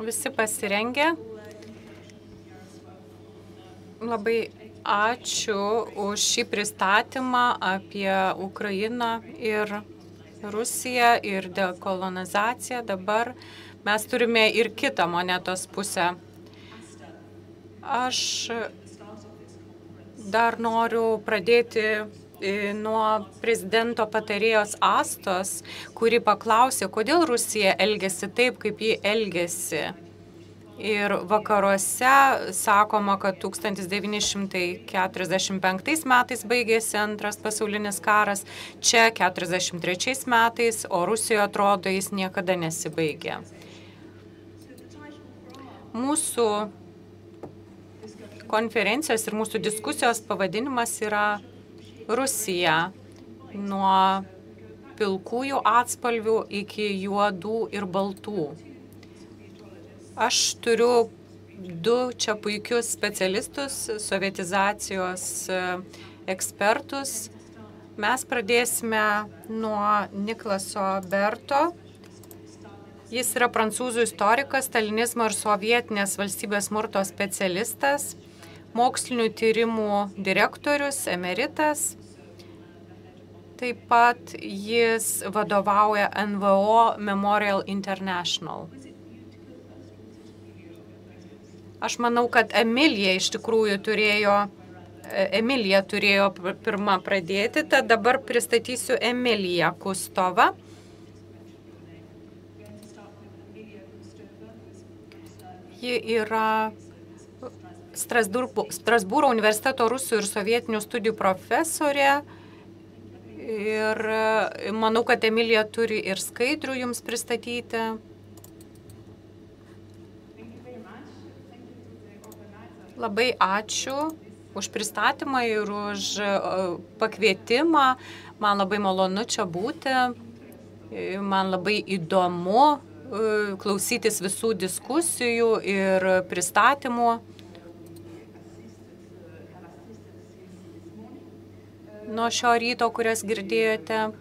Visi pasirengę. Labai ačiū už šį pristatymą apie Ukrainą ir Rusiją ir dekolonizaciją. Dabar mes turime ir kitą monetos pusę. Aš dar noriu pradėti nuo prezidento patarėjos Astos, kuri paklausė, kodėl Rusija elgėsi taip, kaip ji elgėsi. Ir vakaruose sakoma, kad 1945 metais baigėsi Antras pasaulinis karas, čia 1943 metais, o Rusijoje atrodo jis niekada nesibaigė. Mūsų konferencijos ir mūsų diskusijos pavadinimas yra Rusija nuo pilkųjų atspalvių iki juodų ir baltų. Aš turiu du čia puikius specialistus, sovietizacijos ekspertus. Mes pradėsime nuo Niklaso Berto. Jis yra prancūzų istorikas, stalinizmo ir sovietinės valstybės smurto specialistas, mokslinių tyrimų direktorius, emeritas. Taip pat jis vadovauja NVO Memorial International. Aš manau, kad Emilija turėjo pirmą pradėti, tad dabar pristatysiu Emiliją Kustovą. Ji yra Strasbūro universiteto rusų ir sovietinių studijų profesorė. Ir manau, kad Emilija turi ir skaidrų jums pristatyti. Labai ačiū už pristatymą ir už pakvietimą. Man labai malonu čia būti. Man labai įdomu klausytis visų diskusijų ir pristatymų. Nuo šio ryto, kurias girdėjote,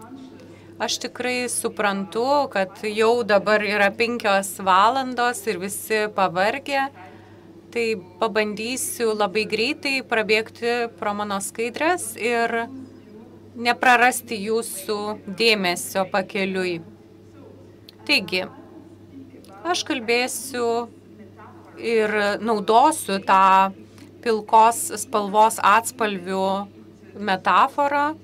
aš tikrai suprantu, kad jau dabar yra 5 valandos ir visi pavargę. Tai pabandysiu labai greitai prabėgti pro mano skaidres ir neprarasti jūsų dėmesio pakeliui. Taigi, aš kalbėsiu ir naudosiu tą pilkos spalvos atspalvių metaforą,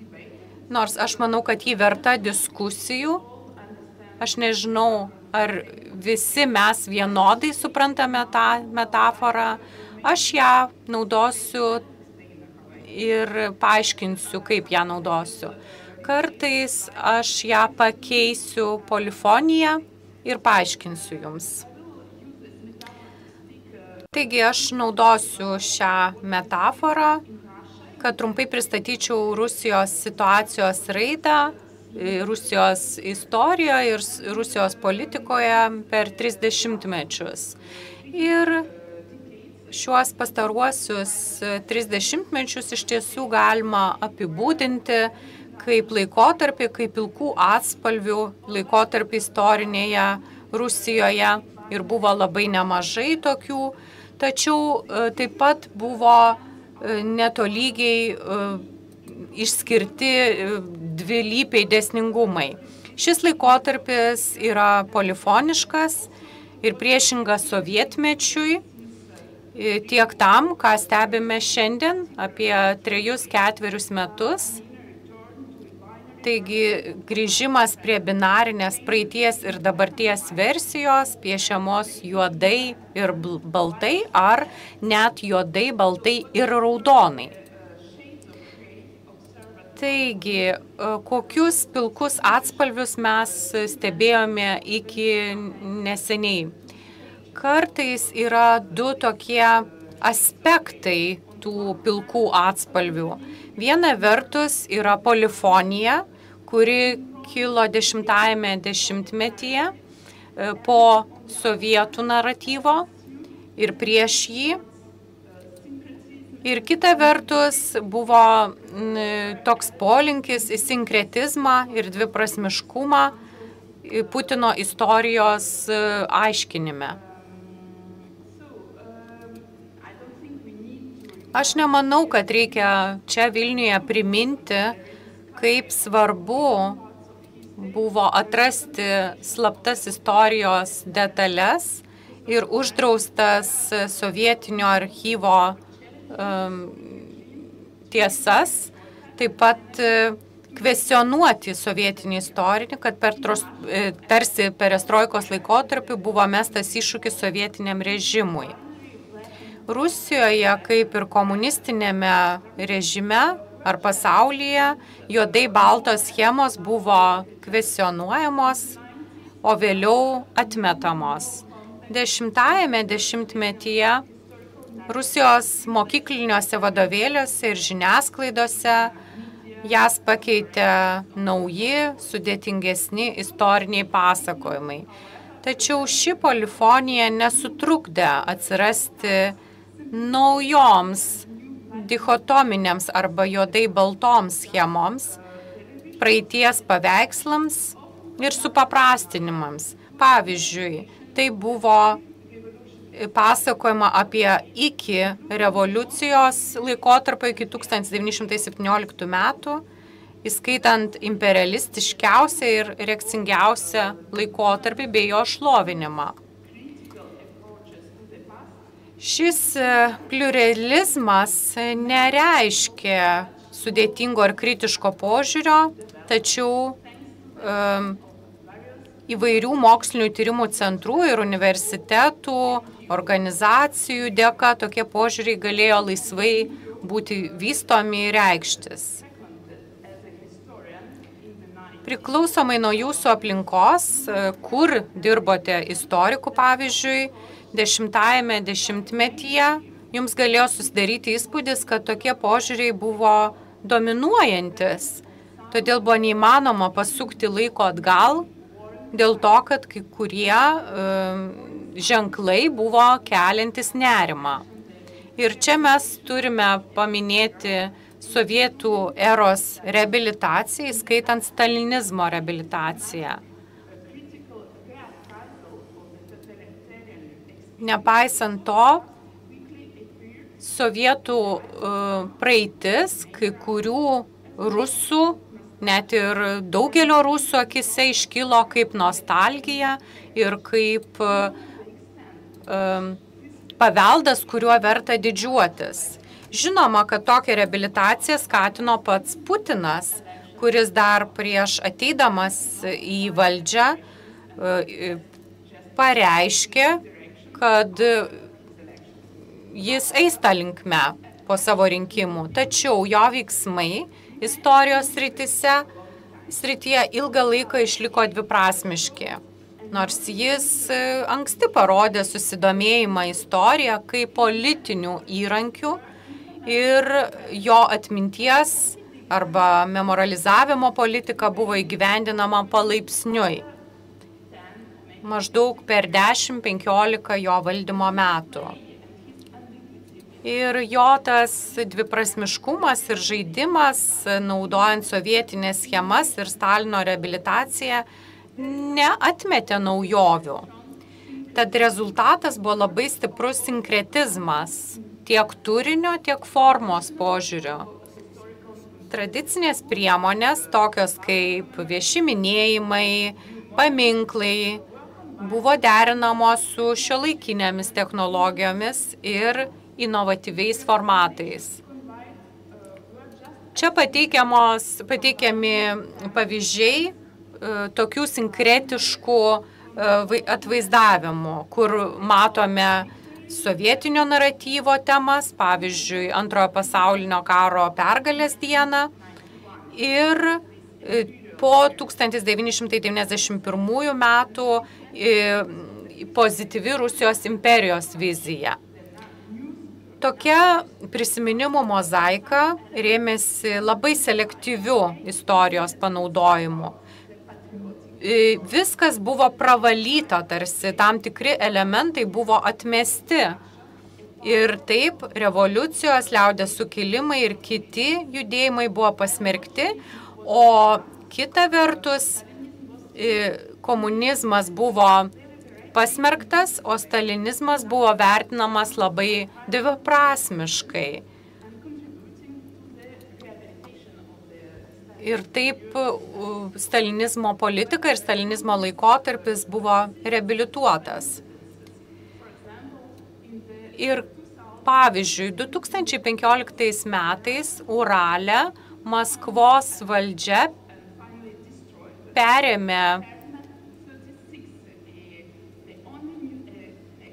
nors aš manau, kad ji verta diskusijų. Aš nežinau, ar visi mes vienodai suprantame tą metaforą. Aš ją naudosiu ir paaiškinsiu, kaip ją naudosiu. Kartais aš ją pakeisiu polifoniją ir paaiškinsiu jums. Taigi aš naudosiu šią metaforą, kad trumpai pristatyčiau Rusijos situacijos raidą, Rusijos istorijoje ir Rusijos politikoje per 30 mečius. Ir šiuos pastaruosius 30 mečius iš tiesų galima apibūdinti kaip laikotarpį, kaip pilkų atspalvių laikotarpį istorinėje Rusijoje. Ir buvo labai nemažai tokių, tačiau taip pat buvo netolygiai išskirti dvilypiai dėsningumai. Šis laikotarpis yra polifoniškas ir priešingas sovietmečiui, tiek tam, ką stebime šiandien apie 3-4 metus. Taigi grįžimas prie binarinės praeities ir dabarties versijos piešiamos juodai ir baltai ar net juodai, baltai ir raudonai. Taigi, kokius pilkus atspalvius mes stebėjome iki neseniai? Kartais yra du tokie aspektai tų pilkų atspalvių. Viena vertus yra polifonija, kuri kilo 10-ame dešimtmetyje po sovietų naratyvo ir prieš jį. Ir kita vertus buvo toks polinkis į sinkretizmą ir dviprasmiškumą Putino istorijos aiškinime. Aš nemanau, kad reikia čia Vilniuje priminti, kaip svarbu buvo atrasti slaptas istorijos detalės ir uždraustas sovietinio archyvo tiesas, taip pat kvestionuoti sovietinį istorinį, kad tarsi perestroikos laikotarpiu buvo mestas iššūkis sovietiniam režimui. Rusijoje, kaip ir komunistinėme režime ar pasaulyje, juodai baltos schemos buvo kvestionuojamos, o vėliau atmetamos. 10-ame dešimtmetyje Rusijos mokykliniuose vadovėliuose ir žiniasklaidose jas pakeitė nauji, sudėtingesni istoriniai pasakojimai. Tačiau ši polifonija nesutrukdė atsirasti naujoms dichotominėms arba juodai baltoms schemoms, praeities paveikslams ir supaprastinimams. Pavyzdžiui, tai buvo pasakojama apie iki revoliucijos laikotarpio iki 1917 metų, įskaitant imperialistiškiausią ir reakcingiausią laikotarpį bei jo šlovinimą. Šis pliuralizmas nereiškia sudėtingo ar kritiško požiūrio, tačiau įvairių mokslinių tyrimų centrų ir universitetų, organizacijų dėka tokie požiūriai galėjo laisvai būti vystomi ir reikštis. Priklausomai nuo jūsų aplinkos, kur dirbote istorikų, pavyzdžiui, 10-ame dešimtmetyje jums galėjo susidaryti įspūdis, kad tokie požiūriai buvo dominuojantis. Todėl buvo neįmanoma pasukti laiko atgal, dėl to, kad kai kurie ženklai buvo keliantis nerimą. Ir čia mes turime paminėti sovietų eros reabilitaciją, įskaitant stalinizmo reabilitaciją. Nepaisant to, sovietų praeitis, kai kurių rusų, net ir daugelio rusų akise iškilo kaip nostalgija ir kaip paveldas, kuriuo verta didžiuotis. Žinoma, kad tokią reabilitaciją skatino pats Putinas, kuris dar prieš ateidamas į valdžią pareiškė, kad jis eis tą linkme po savo rinkimų. Tačiau jo veiksmai istorijos srityje ilgą laiką išliko dviprasmiški. Nors jis anksti parodė susidomėjimą istoriją kaip politinių įrankių ir jo atminties arba memorializavimo politika buvo įgyvendinama palaipsniui. Maždaug per 10-15 jo valdymo metų. Ir jo tas dviprasmiškumas ir žaidimas, naudojant sovietinės schemas ir Stalino reabilitaciją, neatmetė naujovių. Tad rezultatas buvo labai stiprus sinkretizmas, tiek turinio, tiek formos požiūrio. Tradicinės priemonės, tokios kaip vieši minėjimai, paminklai, buvo derinamos su šiuolaikinėmis technologijomis ir inovatyviais formatais. Čia pateikiami pavyzdžiai tokių sinkretiškų atvaizdavimų, kur matome sovietinio naratyvo temas, pavyzdžiui, Antrojo pasaulinio karo pergalės dieną ir po 1991 metų pozityvi Rusijos imperijos vizija. Tokia prisiminimų mozaika rėmėsi labai selektyviu istorijos panaudojimu. Viskas buvo pravalyta, tarsi tam tikri elementai buvo atmesti. Ir taip revoliucijos, liaudės sukilimai ir kiti judėjimai buvo pasmerkti, o kita vertus komunizmas buvo pasmerktas, o stalinizmas buvo vertinamas labai dviprasmiškai. Ir taip stalinizmo politika ir stalinizmo laikotarpis buvo reabilituotas. Ir pavyzdžiui, 2015 metais Urale Maskvos valdžia perėmė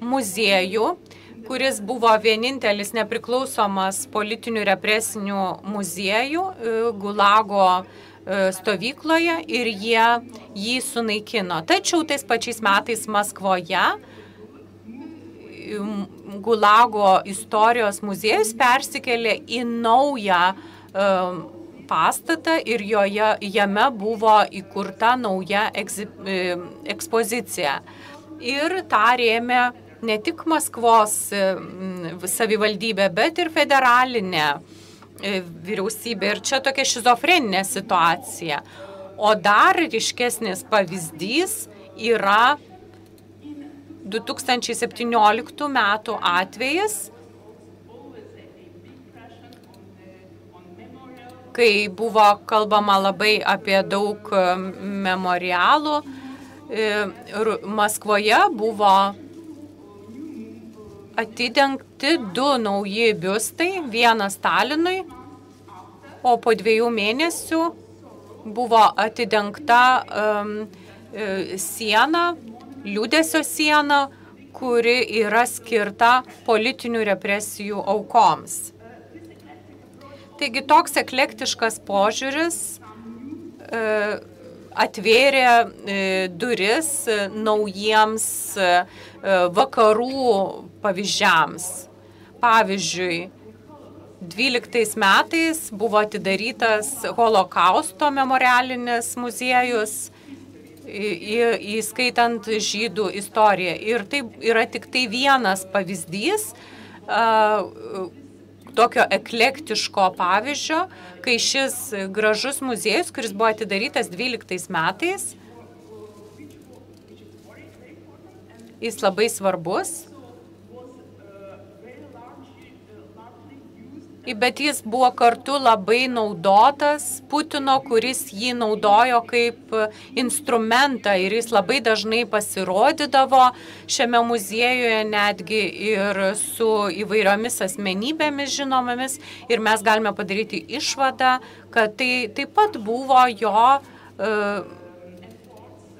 muziejų, kuris buvo vienintelis nepriklausomas politinių represinių muziejų Gulago stovykloje ir jie jį sunaikino. Tačiau tais pačiais metais Maskvoje Gulago istorijos muziejus persikėlė į naują pastatą ir jame buvo įkurta nauja ekspozicija. Ir tą rėmė ne tik Maskvos savivaldybė, bet ir federalinė vyriausybė. Ir čia tokia šizofreninė situacija. O dar ryškesnis pavyzdys yra 2017 metų atvejis, kai buvo kalbama labai apie daug memorialų. Maskvoje buvo atidengti 2 nauji biustai, vienas Stalinui, o po 2 mėnesių buvo atidengta siena, liūdesio siena, kuri yra skirta politinių represijų aukoms. Taigi toks eklektiškas požiūris atvėrė duris naujiems vakarų pavyzdžiams. Pavyzdžiui, 12 metais buvo atidarytas Holokausto memorialinis muziejus, įskaitant žydų istoriją. Ir tai yra tik tai vienas pavyzdys tokio eklektiško pavyzdžio, kai šis gražus muziejus, kuris buvo atidarytas 12 metais, jis labai svarbus, bet jis buvo kartu labai naudotas Putino, kuris jį naudojo kaip instrumentą ir jis labai dažnai pasirodydavo šiame muziejuje netgi ir su įvairiomis asmenybėmis žinomomis ir mes galime padaryti išvadą, kad tai taip pat buvo jo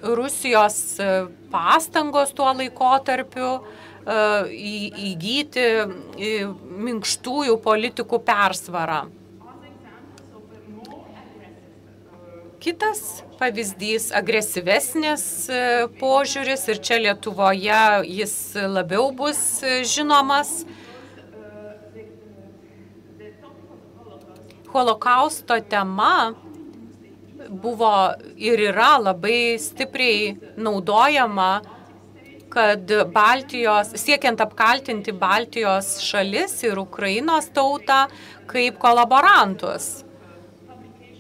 Rusijos pastangos tuo laikotarpiu įgyti minkštųjų politikų persvarą. Kitas pavyzdys – agresyvesnis požiūris ir čia Lietuvoje jis labiau bus žinomas. Holokausto tema buvo ir yra labai stipriai naudojama, kad siekiant apkaltinti Baltijos šalis ir Ukrainos tautą kaip kolaborantus.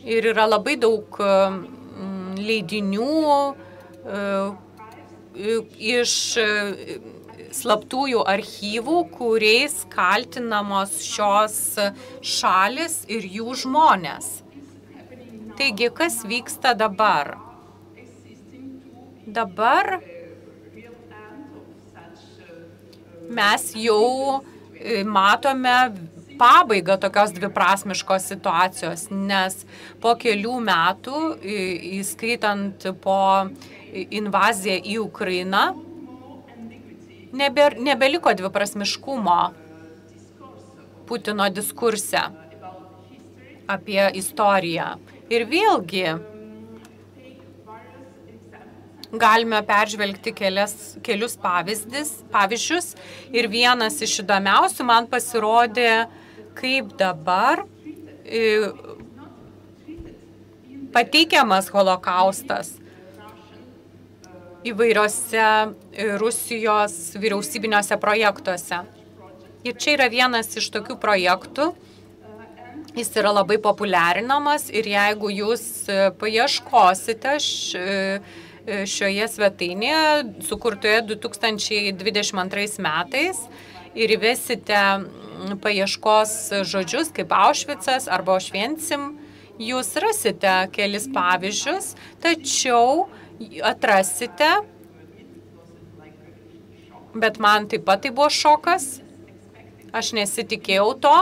Ir yra labai daug leidinių iš slaptųjų archyvų, kuriais kaltinamos šios šalis ir jų žmonės. Taigi, kas vyksta dabar? Dabar mes jau matome pabaigą tokios dviprasmiškos situacijos, nes po kelių metų, įskaitant po invaziją į Ukrainą, nebeliko dviprasmiškumo Putino diskurse apie istoriją. Ir vėlgi galime peržvelgti kelius pavyzdžius ir vienas iš įdomiausių man pasirodė, kaip dabar pateikiamas holokaustas įvairiose Rusijos vyriausybiniuose projektuose. Ir čia yra vienas iš tokių projektų, jis yra labai populiarinamas ir jeigu jūs paieškosite šioje svetainėje, sukurtoje 2022 metais ir įvesite paieškos žodžius kaip Aušvicas arba Ošvencim Jūs rasite kelis pavyzdžius, tačiau atrasite, bet man taip pat tai buvo šokas. Aš nesitikėjau to,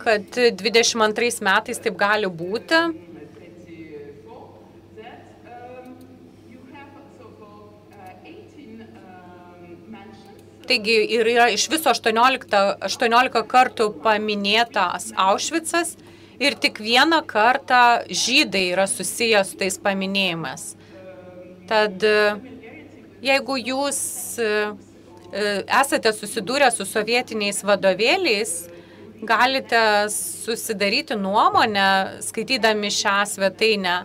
kad 22 metais taip gali būti. Taigi yra iš viso 18 kartų paminėtas Aušvicas ir tik vieną kartą žydai yra susiję su tais paminėjimas. Tad jeigu jūs esate susidūrę su sovietiniais vadovėliais, galite susidaryti nuomonę, skaitydami šią svetainę,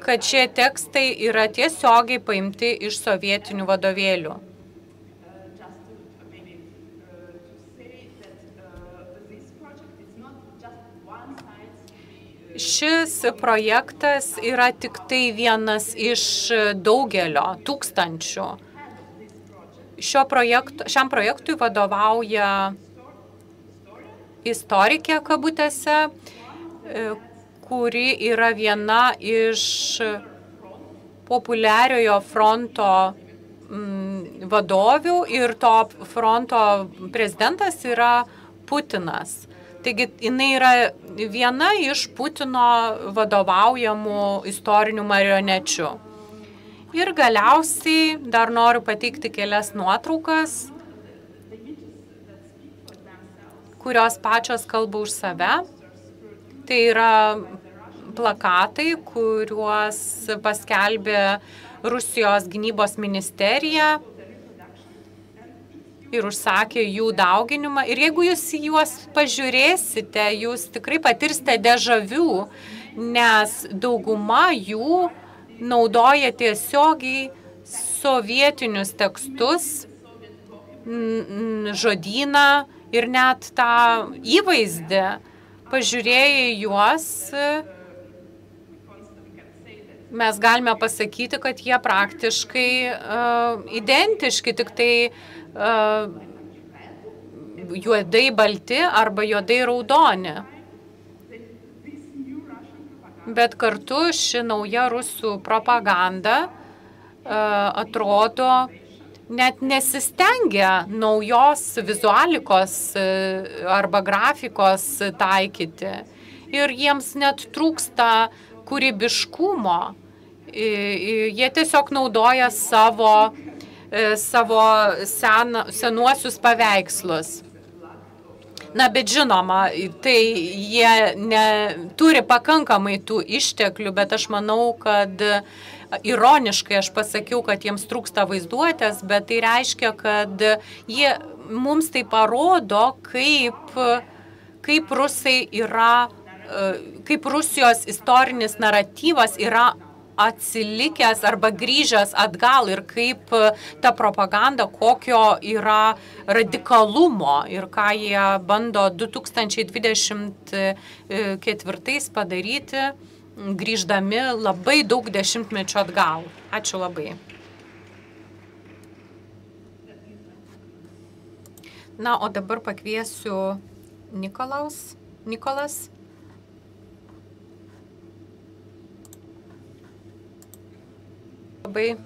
kad šie tekstai yra tiesiogiai paimti iš sovietinių vadovėlių. Šis projektas yra tik tai vienas iš daugelio tūkstančių. Šiam projektui vadovauja istorikė kabutėse, kuri yra viena iš populiariojo fronto vadovių ir to fronto prezidentas yra Putinas. Taigi, jinai yra viena iš Putino vadovaujamų istorinių marionečių. Ir galiausiai dar noriu pateikti kelias nuotraukas, kurios pačios kalba už save. Tai yra plakatai, kuriuos paskelbė Rusijos gynybos ministerija ir užsakė jų dauginimą. Ir jeigu jūs juos pažiūrėsite, jūs tikrai patirsite dežavių, nes dauguma jų naudoja tiesiogiai sovietinius tekstus, žodyną ir net tą įvaizdį. Pažiūrėję juos, mes galime pasakyti, kad jie praktiškai identiški, tik tai juodai balti arba juodai raudoni. Bet kartu ši nauja rusų propaganda atrodo net nesistengia naujos vizualikos arba grafikos taikyti. Ir jiems net trūksta kūrybiškumo. Jie tiesiog naudoja savo senuosius paveikslus. Na, bet žinoma, tai jie turi pakankamai tų išteklių, bet aš manau, kad ironiškai aš pasakiau, kad jiems trūksta vaizduotės, bet tai reiškia, kad jie mums tai parodo, kaip rusai yra, kaip Rusijos istorinis naratyvas yra atsilikęs arba grįžęs atgal ir kaip ta propaganda, kokio yra radikalumo ir ką jie bando 2024 padaryti, grįždami labai daug dešimtmečių atgal. Ačiū labai. Na, o dabar pakviesiu Nikolas. Labai.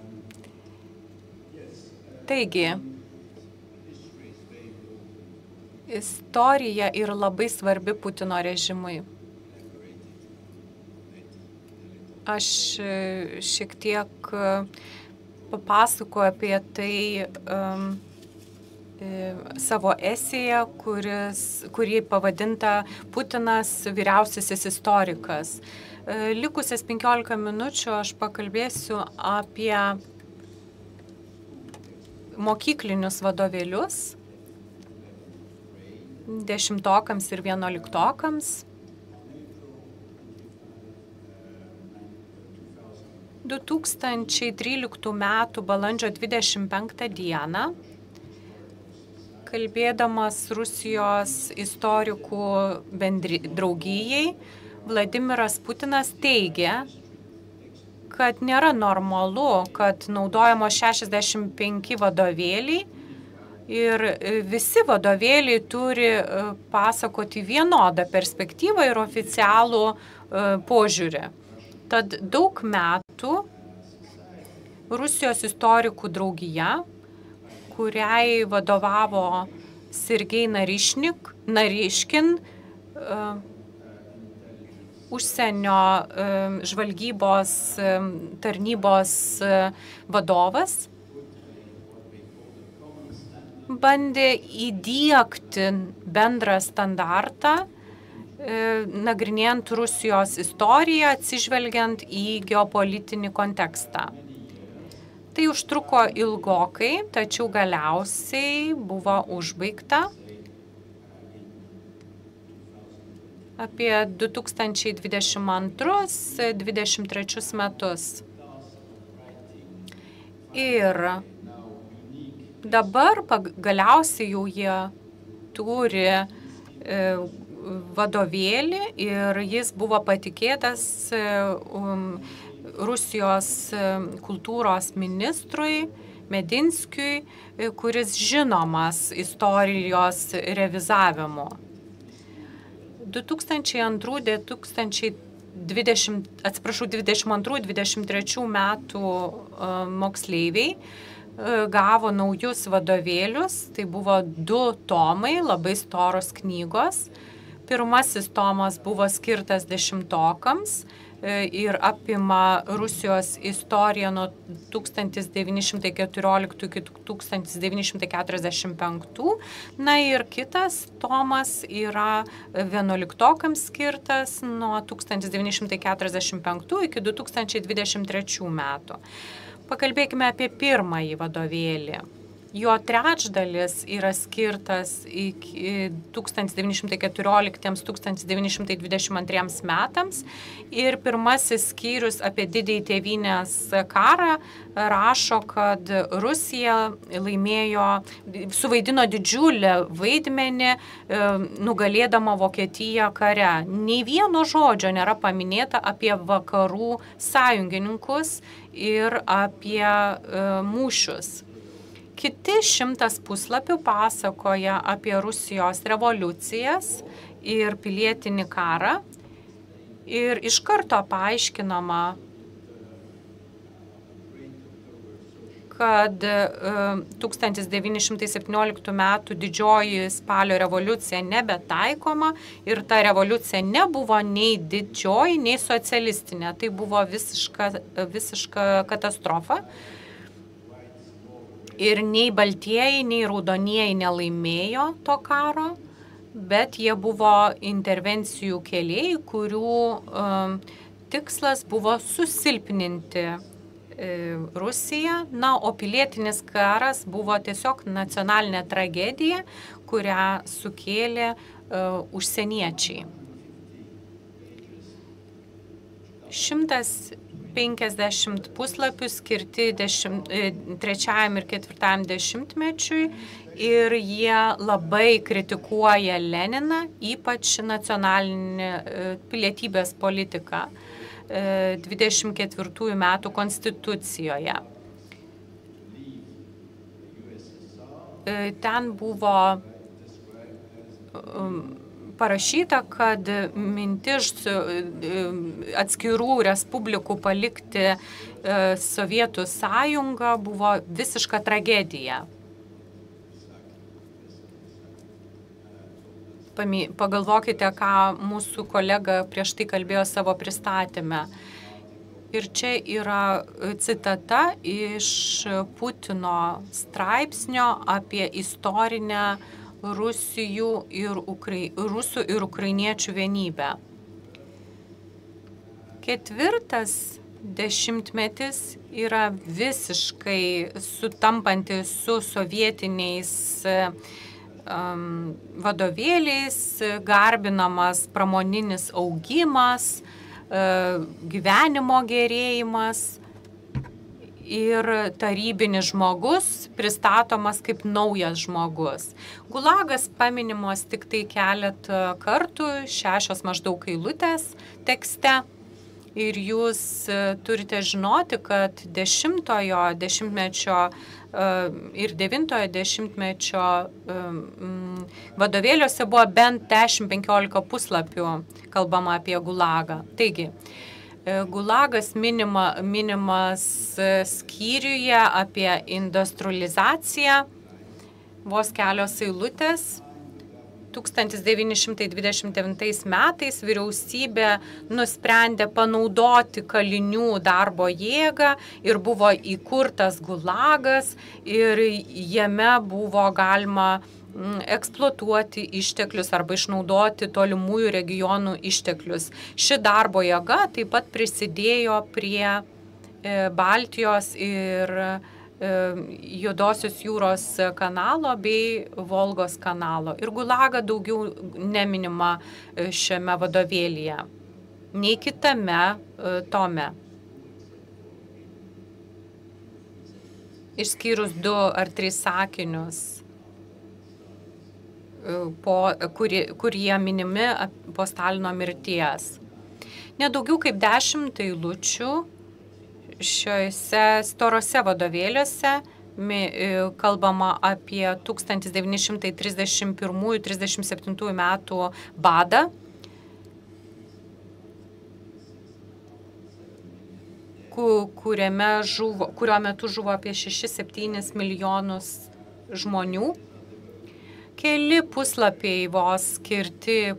Taigi, istorija yra labai svarbi Putino režimui. Aš šiek tiek papasakoju apie tai savo esėje, kurį pavadinta Putinas vyriausiasis istorikas. Likusias 15 minučių aš pakalbėsiu apie mokyklinius vadovėlius 10-okams ir 11-okams. 2013 metų balandžio 25 dieną, kalbėdamas Rusijos istorikų draugijai, Vladimiras Putinas teigia, kad nėra normalu, kad naudojamos 65 vadovėliai Ir visi vadovėliai turi pasakoti vienodą perspektyvą ir oficialų požiūrį. Tad daug metų Rusijos istorikų draugija, kuriai vadovavo Sergej Naryškin, užsienio žvalgybos tarnybos vadovas, bandė įdiegti bendrą standartą, nagrinėjant Rusijos istoriją, atsižvelgiant į geopolitinį kontekstą. Tai užtruko ilgokai, tačiau galiausiai buvo užbaigta apie 2022-2023 metus. Ir dabar galiausiai jau jie turi vadovėlį ir jis buvo patikėtas Rusijos kultūros ministrui Medinskiui, kuris žinomas istorijos revizavimu. 2022-2023 metų moksleiviai gavo naujus vadovėlius, tai buvo 2 tomai, labai storos knygos. Pirmasis tomas buvo skirtas 10-okams ir apima Rusijos istoriją nuo 1914 iki 1945. Na ir kitas tomas yra 11-okams skirtas nuo 1945 iki 2023 metų. Pakalbėkime apie pirmąjį vadovėlį. Jo trečdalis yra skirtas iki 1914-1922 metams ir pirmasis skyrius apie didįjį tėvynės karą rašo, kad Rusija suvaidino didžiulį vaidmenį nugalėdama Vokietiją kare. Nei vieno žodžio nėra paminėta apie vakarų sąjungininkus ir apie mūšius. Kiti 100 puslapių pasakoja apie Rusijos revoliucijas ir pilietinį karą ir iš karto paaiškinama, kad 1917 metų didžioji spalio revoliucija nebetaikoma ir ta revoliucija nebuvo nei didžioji, nei socialistinė. Tai buvo visiška katastrofa. Ir nei baltieji, nei raudonieji nelaimėjo to karo, bet jie buvo intervencijų kėlėjai, kurių tikslas buvo susilpninti Rusiją. Na, o pilietinis karas buvo tiesiog nacionalinė tragedija, kurią sukėlė užsieniečiai. 150 puslapių skirti 3 ir 4 dešimtmečiui ir jie labai kritikuoja Leniną, ypač nacionalinį pilietybės politiką 24 metų konstitucijoje. Ten buvo parašyta, kad mintis atskirų respublikų palikti Sovietų sąjungą buvo visiška tragedija. Pagalvokite, ką mūsų kolega prieš tai kalbėjo savo pristatyme. Ir čia yra citata iš Putino straipsnio apie istorinę rusų ir ukrainiečių vienybę. 4 dešimtmetis yra visiškai sutampantis su sovietiniais vadovėliais, garbinamas pramoninis augimas, gyvenimo gerėjimas ir tarybinis žmogus pristatomas kaip naujas žmogus. Gulagas paminimos tik tai keletą kartų, 6 maždaug eilutės tekste Ir jūs turite žinoti, kad 10-ojo dešimtmečio ir 9-ojo dešimtmečio vadovėliuose buvo bent 10-15 puslapių kalbama apie gulagą. Taigi, gulagas minimas skyriuje apie industrializaciją, vos kelios eilutės. 1929 metais vyriausybė nusprendė panaudoti kalinių darbo jėgą ir buvo įkurtas gulagas ir jame buvo galima eksploatuoti išteklius arba išnaudoti tolimųjų regionų išteklius. Ši darbo jėga taip pat prisidėjo prie Baltijos ir Juodosios jūros kanalo bei Volgos kanalo. Ir gulaga daugiau neminima šiame vadovėlyje, nei kitame tome. Išskyrus 2 ar 3 sakinius, kur jie minimi po Stalino mirties. Nedaugiau kaip 10 eilučių šiuose storose vadovėliuose kalbama apie 1931-37 metų badą, kurio metu žuvo apie 6-7 milijonus žmonių. Keli puslapiai vos skirti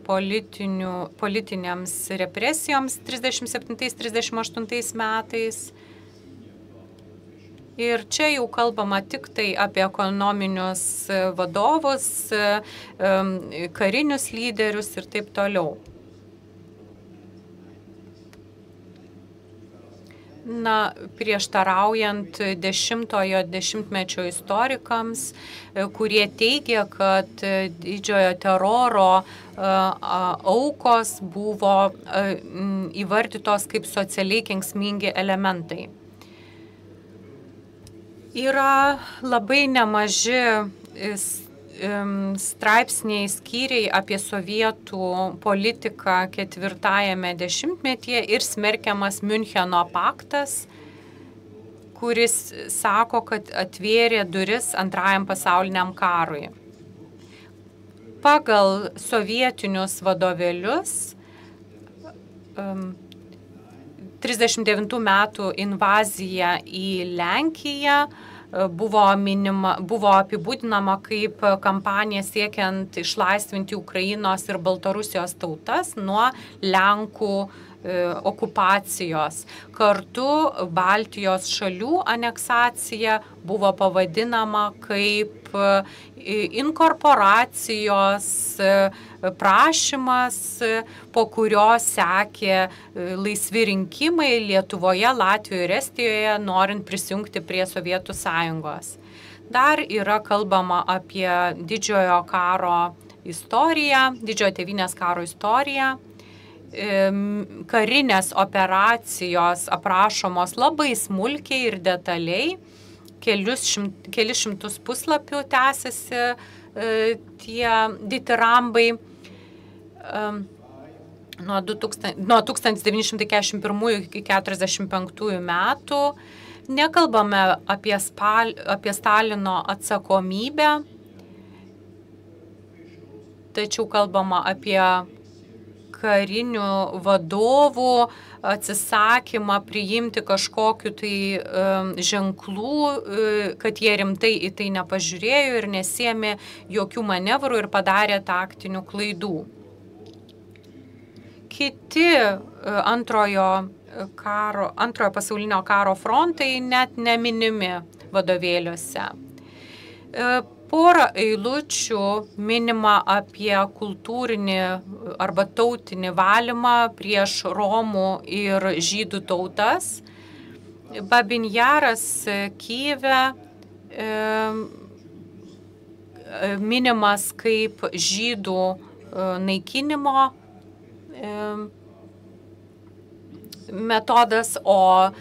politinėms represijoms 37-38 metais. Ir čia jau kalbama tik tai apie ekonominius vadovus, karinius lyderius ir taip toliau. Na, prieštaraujant 10-ojo dešimtmečio istorikams, kurie teigia, kad didžiojo teroro aukos buvo įvardytos kaip socialiai kenksmingi elementai. Yra labai nemaži straipsniai skyriai apie sovietų politiką 4-ajame dešimtmetyje ir smerkiamas Miuncheno paktas, kuris sako, kad atvėrė duris Antrajam pasauliniam karui. Pagal sovietinius vadovėlius 39 metų invazija į Lenkiją buvo apibūdinama kaip kampanija siekiant išlaisvinti Ukrainos ir Baltarusijos tautas nuo Lenkų okupacijos. Kartu Baltijos šalių aneksacija buvo pavadinama kaip inkorporacijos prašymas, po kurio sekė laisvi rinkimai Lietuvoje, Latvijoje ir Estijoje, norint prisijungti prie Sovietų Sąjungos. Dar yra kalbama apie didžiojo karo istoriją, didžiojo tėvynės karo istoriją. Karinės operacijos aprašomos labai smulkiai ir detaliai, kelis šimtus puslapių tęsiasi tie ditirambai nuo 1941 iki 1945 metų. Nekalbame apie Stalino atsakomybę, tačiau kalbama apie karinių vadovų atsisakymą priimti kažkokiu tai ženklų, kad jie rimtai į tai nepažiūrėjo ir nesiėmė jokių manevrų ir padarė taktinių klaidų. Kiti antrojo pasaulinio karo frontai net neminimi vadovėliuose. Porą eilučių minima apie kultūrinį arba tautinį valymą prieš Romų ir žydų tautas. Babin Jaras Kyjive minimas kaip žydų naikinimo metodas, o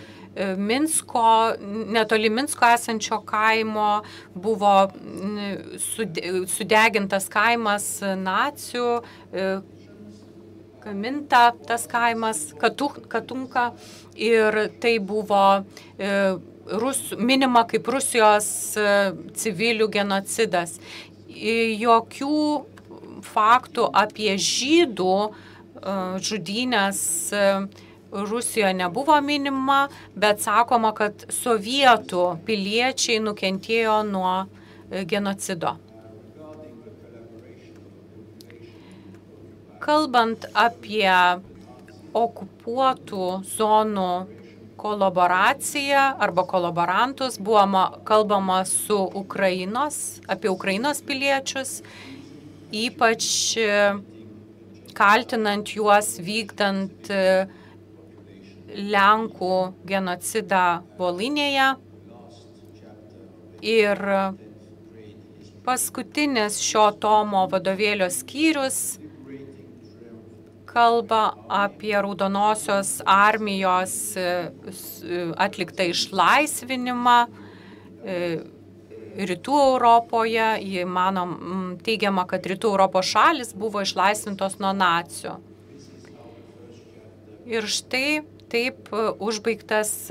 netoli Minsko esančio kaimo buvo sudegintas kaimas nacių, Kaminta, tas kaimas, Katunka, ir tai buvo minima kaip Rusijos civilių genocidas. Jokių faktų apie žydų žudynės Rusijoje nebuvo minima, bet sakoma, kad sovietų piliečiai nukentėjo nuo genocido. Kalbant apie okupuotų zonų kolaboraciją arba kolaborantus, buvo kalbama apie Ukrainos piliečius, ypač kaltinant juos vykdant Lenkų genocidą Volynėje. Ir paskutinis šio tomo vadovėlio skyrius kalba apie Raudonosios armijos atliktą išlaisvinimą Rytų Europoje. Teigiama, kad Rytų Europos šalis buvo išlaisvintos nuo nacių. Ir štai taip užbaigtas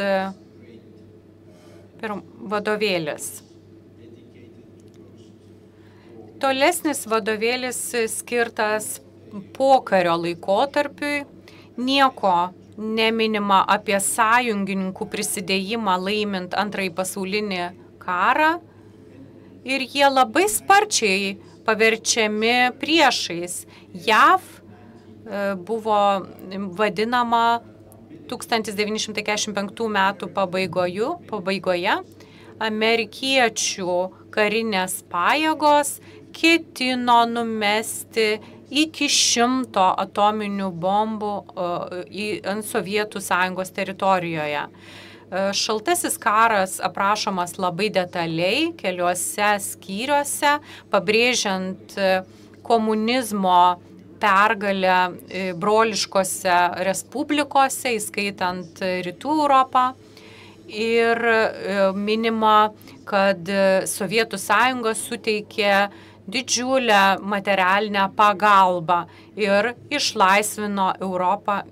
vadovėlis. Tolesnis vadovėlis skirtas pokario laikotarpiui, nieko neminima apie sąjungininkų prisidėjimą laimint Antrąjį pasaulinį karą, ir jie labai sparčiai paverčiami priešais. JAV buvo vadinama 1945 metų pabaigoje amerikiečių karinės pajėgos ketino numesti iki 100 atominių bombų ant Sovietų Sąjungos teritorijoje. Šaltasis karas aprašomas labai detaliai keliuose skyriuose, pabrėžiant komunizmo pergalę broliškose respublikose, įskaitant Rytų Europą. Ir minima, kad Sovietų Sąjunga suteikė didžiulę materialinę pagalbą ir išlaisvino Europą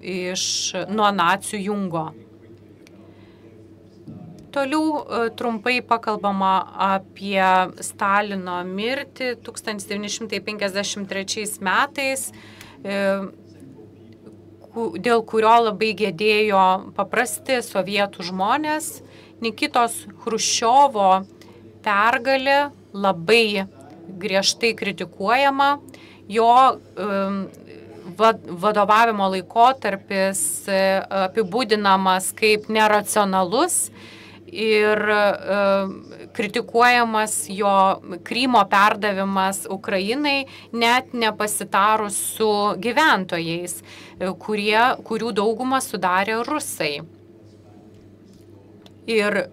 nuo nacių jungo. Toliau trumpai pakalbama apie Stalino mirtį 1953 metais, dėl kurio labai gėdėjo paprasti sovietų žmonės. Nikitos Chruščiovo pergalė labai griežtai kritikuojama, jo vadovavimo laikotarpis apibūdinamas kaip neracionalus ir kritikuojamas jo Krymo perdavimas Ukrainai, net nepasitarus su gyventojais, kurių daugumą sudarė rusai. Ir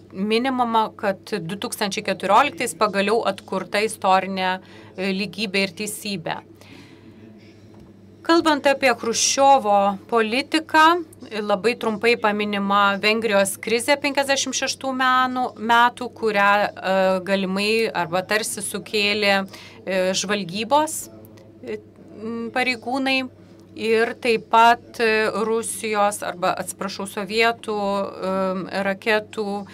minimama, kad 2014 pagaliau atkurta istorinė lygybė ir teisybė. Kalbant apie Chruščiovo politiką, labai trumpai paminima Vengrijos krizė 56 metų, kurią galimai arba tarsi sukėlė žvalgybos pareigūnai. Ir taip pat Rusijos sovietų raketų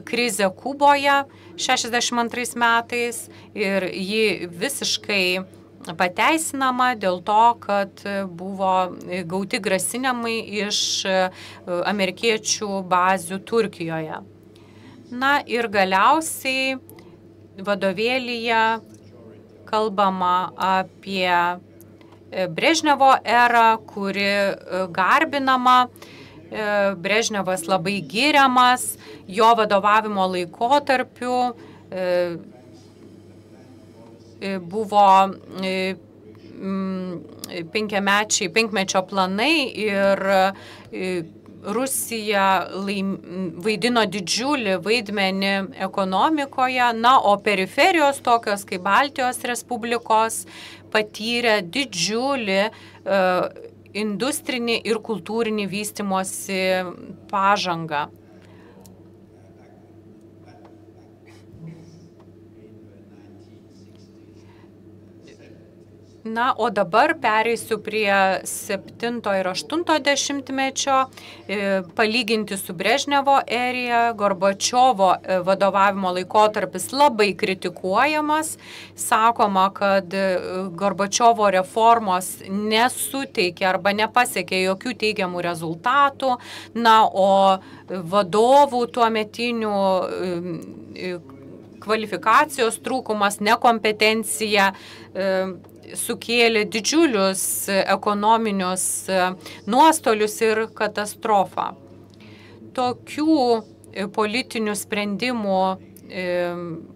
krizė Kuboje 62 metais, ir ji visiškai pateisinama dėl to, kad buvo gauti grasinimai iš amerikiečių bazių Turkijoje. Na ir galiausiai vadovėlyje kalbama apie Brežnevo erą, kuri garbinama. Brežnevas labai giriamas, jo vadovavimo laikotarpiu buvo penkmečio planai ir Rusija vaidino didžiulį vaidmenį ekonomikoje, o periferijos tokios kaip Baltijos Respublikos patyrė didžiulį industrinį ir kultūrinį vystymosi pažangą. Na, o dabar pereisiu prie 7 ir 8 dešimtmečio, palyginti su Brežnevo erija. Gorbačiovo vadovavimo laikotarpis labai kritikuojamas. Sakoma, kad Gorbačiovo reformos nesuteikė arba nepasiekė jokių teigiamų rezultatų. Na, o vadovų tuometinių kvalifikacijos trūkumas, nekompetencija sukėlė didžiulius ekonominius nuostolius ir katastrofą. Tokių politinių sprendimų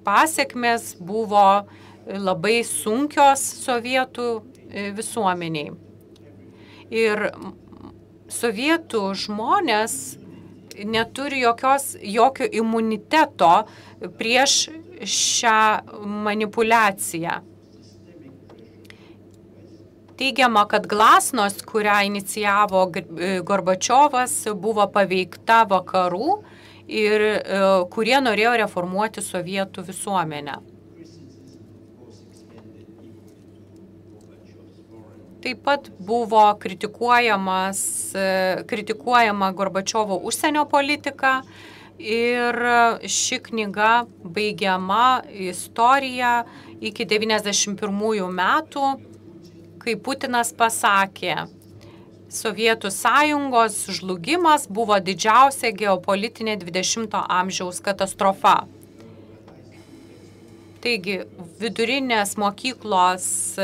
pasekmės buvo labai sunkios sovietų visuomeniai. Ir sovietų žmonės neturi jokio imuniteto prieš šią manipuliaciją. Teigiama, kad glasnost, kurią inicijavo Gorbačiovas, buvo paveikta vakarų ir kurie norėjo reformuoti sovietų visuomenę. Taip pat buvo kritikuojama Gorbačiovo užsienio politika ir ši knyga baigiama istorija iki 91 metų, kai Putinas pasakė, Sovietų sąjungos žlugimas buvo didžiausia geopolitinė 20 amžiaus katastrofa. Taigi, vidurinės mokyklos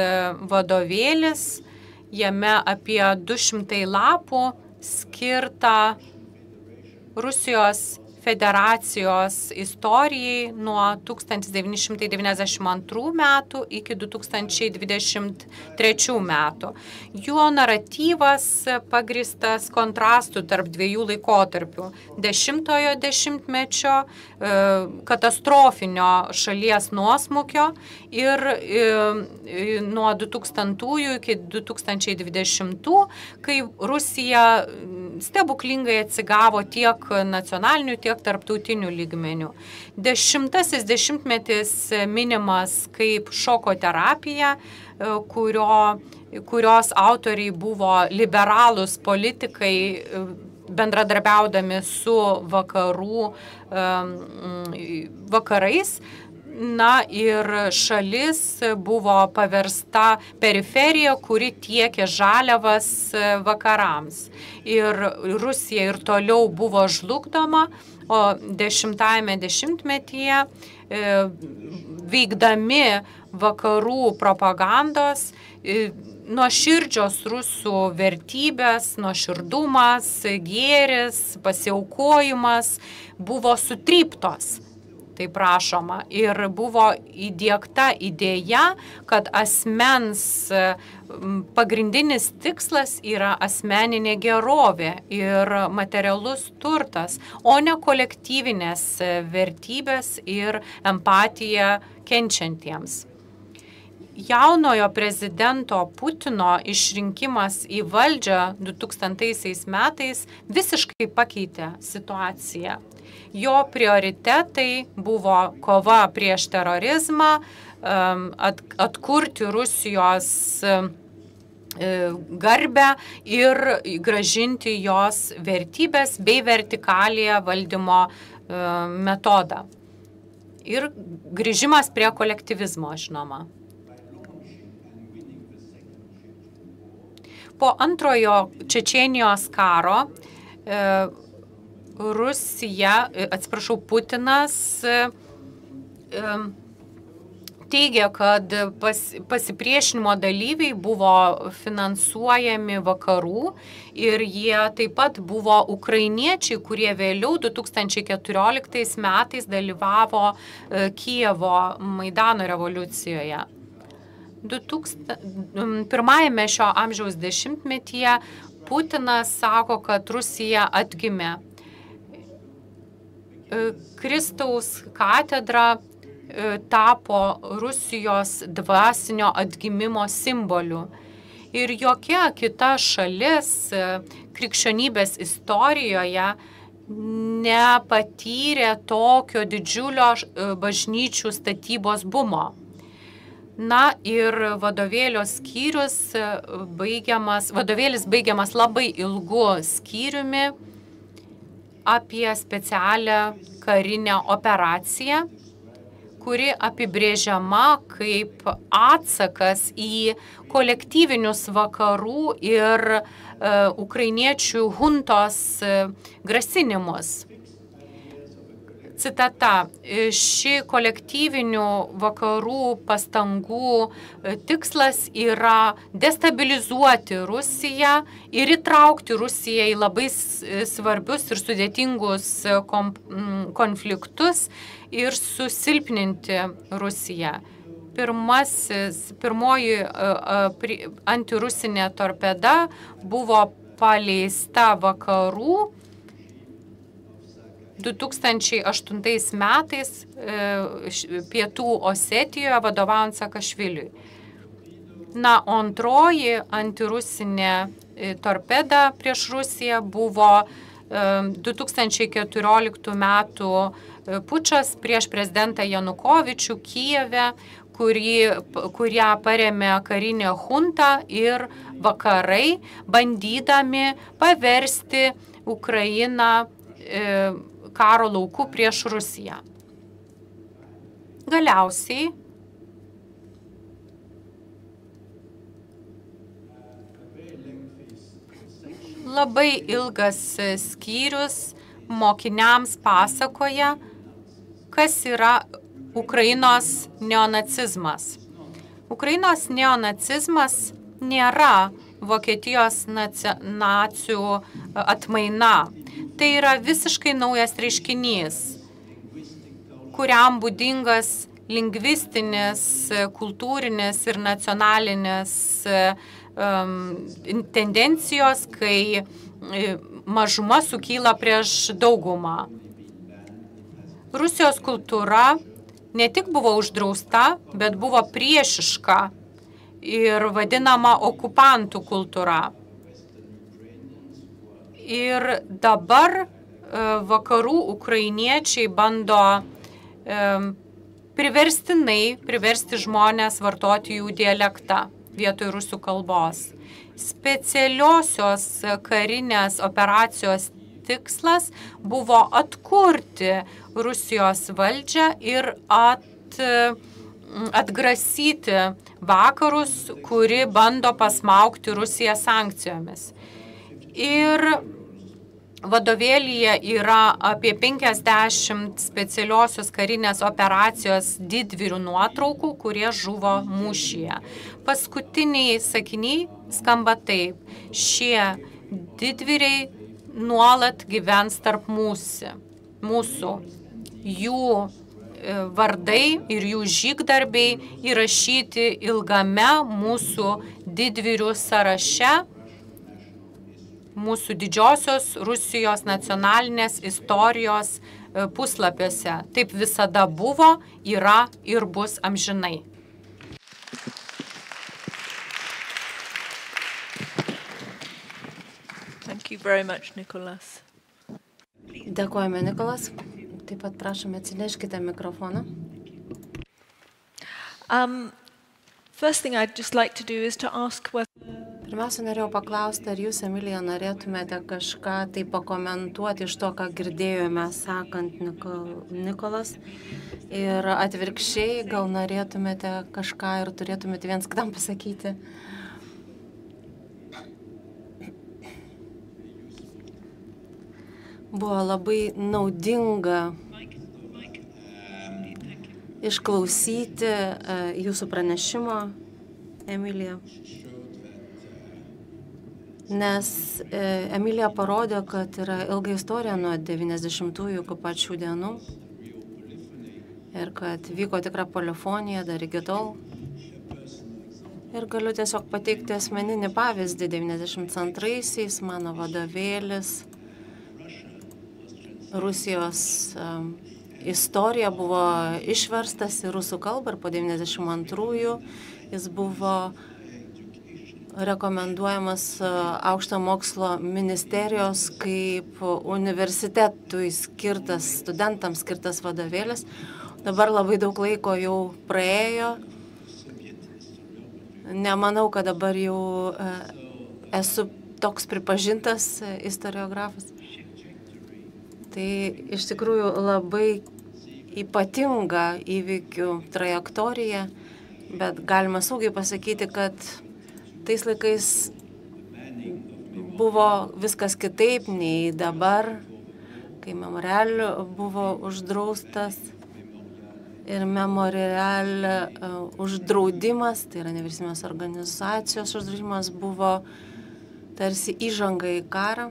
vadovėlis, jame apie 200 lapų skirta Rusijos federacijos istorijai nuo 1992 metų iki 2023 metų. Jo naratyvas pagristas kontrastų tarp dviejų laikotarpių. 10-ojo dešimtmečio katastrofinio šalies nuosmukio ir nuo 2000 iki 2020, kai Rusija stebuklingai atsigavo tiek nacionalinių, tiek tarptautinių lygmenių. 10-asis dešimtmetis minimas kaip šoko terapija, kurios autoriai buvo liberalūs politikai, bendradarbiaudami su vakarais. Na ir šalis buvo paversta periferija, kuri tiekė žaliavas vakarams. Ir Rusija ir toliau buvo žlugdoma, o 10-ame dešimtmetyje veikdami vakarų propagandos, nuoširdžios rusų vertybės, nuoširdumas, gėris, pasiaukojimas buvo sutryptos. Taip rašoma. Ir buvo įdiegta idėja, kad asmens pagrindinis tikslas yra asmeninė gerovė ir materialus turtas, o ne kolektyvinės vertybės ir empatija kenčiantiems. Jaunojo prezidento Putino išrinkimas į valdžią 2000 metais visiškai pakeitė situaciją. Jo prioritetai buvo kova prieš terorizmą, atkurti Rusijos garbę ir grąžinti jos vertybės bei vertikaliją valdymo metodą. Ir grįžimas prie kolektyvizmo, žinoma. Po antrojo Čečėnijos karo Putinas teigia, kad pasipriešinimo dalyviai buvo finansuojami vakarų ir jie taip pat buvo ukrainiečiai, kurie vėliau 2014 metais dalyvavo Kijevo Maidano revoliucijoje. Pirmajame šio amžiaus dešimtmetyje Putinas sako, kad Rusija atgimė. Kristaus katedra tapo Rusijos dvasinio atgimimo simboliu. Ir jokia kita šalis krikščionybės istorijoje nepatyrė tokio didžiulio bažnyčių statybos bumo. Na ir vadovėlio skyrius vadovėlis baigiamas labai ilgu skyriumi apie specialią karinę operaciją, kuri apibrėžiama kaip atsakas į kolektyvinius vakarų ir ukrainiečių huntos grasinimus. Citata, ši kolektyvinių vakarų pastangų tikslas yra destabilizuoti Rusiją ir įtraukti Rusiją į labai svarbius ir sudėtingus konfliktus ir susilpninti Rusiją. Pirmoji antirusinė torpeda buvo paleista vakarų 2008 metais Pietų Osetijoje vadovaujant Sakašviliui. Na, o antroji antirusinė torpeda prieš Rusiją buvo 2014 metų pučas prieš prezidentą Janukovičių Kijeve, kurią parėmė karinė junta ir vakarai, bandydami paversti Ukrainą karo lauku prieš Rusiją. Galiausiai labai ilgas skyrius mokiniams pasakoja, kas yra Ukrainos neonacizmas. Ukrainos neonacizmas nėra Vokietijos nacių atmaina. Tai yra visiškai naujas reiškinys, kuriam būdingas lingvistinis, kultūrinis ir nacionalinis tendencijos, kai mažuma sukyla prieš daugumą. Rusijos kultūra ne tik buvo uždrausta, bet buvo priešiška ir vadinama okupantų kultūra. Ir dabar vakarų ukrainiečiai bando priversti žmonės vartoti jų dialektą vietoj rusų kalbos. Specialiosios karinės operacijos tikslas buvo atkurti Rusijos valdžią ir atgrasyti vakarus, kuri bando pasmaugti Rusiją sankcijomis. Ir vadovėlyje yra apie 50 specialiosios karinės operacijos didvyrių nuotraukų, kurie žuvo mūšyje. Paskutiniai sakiniai skamba taip: šie didvyriai nuolat gyvens tarp mūsų. Jų vardai ir jų žygdarbiai įrašyti ilgame mūsų didvyrių sąraše, mūsų didžiosios Rusijos nacionalinės istorijos puslapiuose. Taip visada buvo, yra ir bus amžinai. Thank you very much, Nicholas. Dėkojame, Nikolas. Taip pat prašome, atsineškite mikrofoną. First thing I'd just like to do is to ask whether... Pirmiausia, norėjau paklausti, ar jūs, Emilija, norėtumėte kažką tai pakomentuoti iš to, ką girdėjome sakant Nikolas. Ir atvirkščiai, gal norėtumėte kažką ir turėtumėte viens kitam pasakyti. Buvo labai naudinga išklausyti jūsų pranešimo, Emilija. Nes Emilija parodė, kad yra ilga istorija nuo 90-ųjų iki pačių dienų ir kad vyko tikra polifonija dar iki tol. Ir galiu tiesiog pateikti asmeninį pavyzdį. 92-aisiais mano vadovėlis Rusijos istorija buvo išverstas į rusų kalbą ir po 92-ųjų jis buvo rekomenduojamas aukšto mokslo ministerijos kaip universitetui skirtas, studentams skirtas vadovėlis. Dabar labai daug laiko jau praėjo nemanau, kad dabar jau esu toks pripažintas istoriografas. Tai iš tikrųjų labai ypatinga įvykių trajektorija, bet galima saugiai pasakyti, kad tais laikais buvo viskas kitaip nei dabar, kai Memorial buvo uždraustas ir Memorial uždraudimas, tai yra nevyriausybinės organizacijos uždraudimas, buvo tarsi įžanga į karą.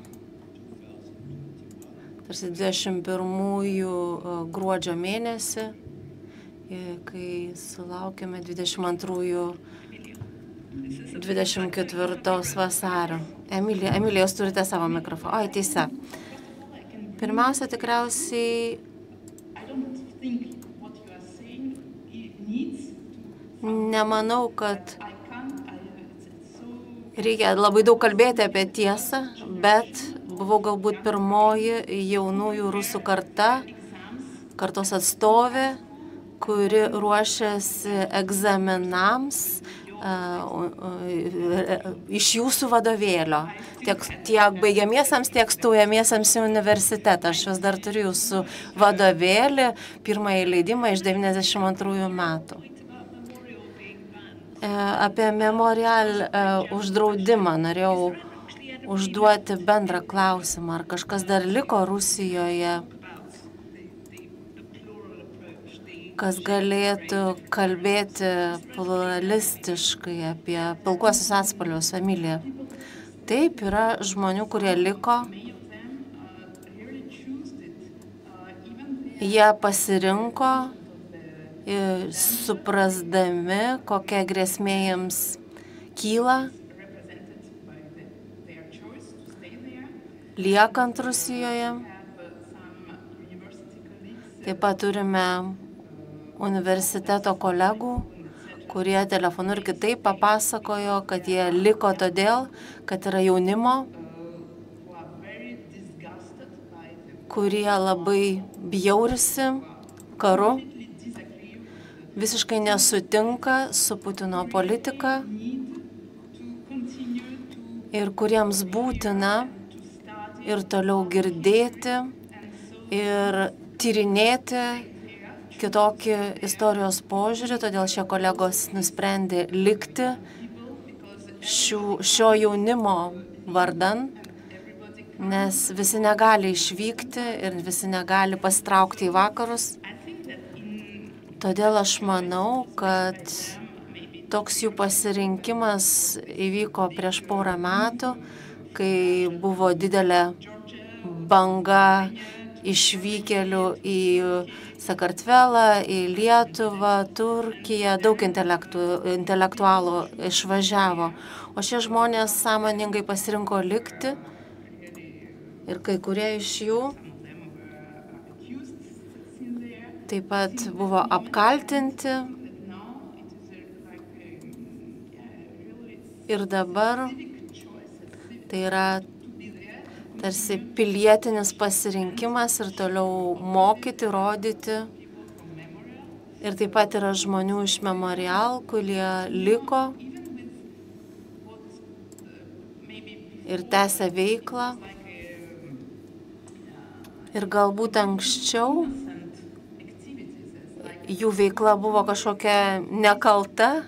Tarsi 21 gruodžio mėnesį, kai sulaukėme 24 vasario. Emilija, jūs turite savo mikrofoną. Oi, teisa. Pirmiausia, tikriausiai nemanau, kad reikia labai daug kalbėti apie tiesą, bet buvau galbūt pirmoji jaunųjų rusų kartos atstovė, kuri ruošiasi egzaminams iš jūsų vadovėlio, tiek baigiamiesiams, tiek stojamiesiams į universitetą. Aš vis dar turiu jūsų vadovėlį, pirmąjį leidimą iš 92 metų. Apie Memorial uždraudimą norėjau užduoti bendrą klausimą, ar kažkas dar liko Rusijoje, kas galėtų kalbėti pluralistiškai apie pilkuosius atspalvius, Emilija. Taip, yra žmonių, kurie liko. Jie pasirinko, suprasdami, kokia grėsmė jiems kyla, liekant Rusijoje. Taip pat turime universiteto kolegų, kurie telefonu ir kitaip papasakojo, kad jie liko todėl, kad yra jaunimo, kurie labai bjaurisi karu, visiškai nesutinka su Putino politika ir kuriems būtina ir toliau girdėti ir tyrinėti kitokį istorijos požiūrį, todėl šie kolegos nusprendė likti šio jaunimo vardan, nes visi negali išvykti ir visi negali pasitraukti į vakarus. Todėl aš manau, kad toks jų pasirinkimas įvyko prieš porą metų, kai buvo didelė banga išvykėlių į Sakartvelą, į Lietuvą, Turkiją, daug intelektualų išvažiavo. O šie žmonės sąmoningai pasirinko likti ir kai kurie iš jų taip pat buvo apkaltinti. Ir dabar tai yra tarsi pilietinis pasirinkimas ir toliau mokyti, rodyti. Ir taip pat yra žmonių iš Memorial, kurie liko ir tęsia veiklą. Ir galbūt anksčiau jų veikla buvo kažkokia nekalta,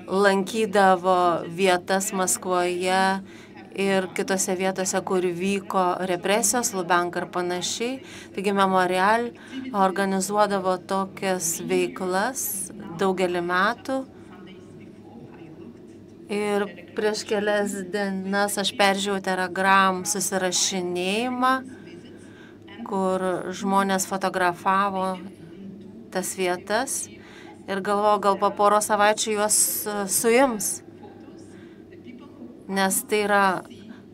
lankydavo vietas Maskvoje ir kitose vietose, kur vyko represijos, Lubianka ir panašiai. Taigi Memorial organizuodavo tokias veiklas daugelį metų. Ir prieš kelias dienas aš peržiūrėjau Telegram susirašinėjimą, kur žmonės fotografavo tas vietas ir galvoju, gal po poro savaičių juos suims. Nes tai yra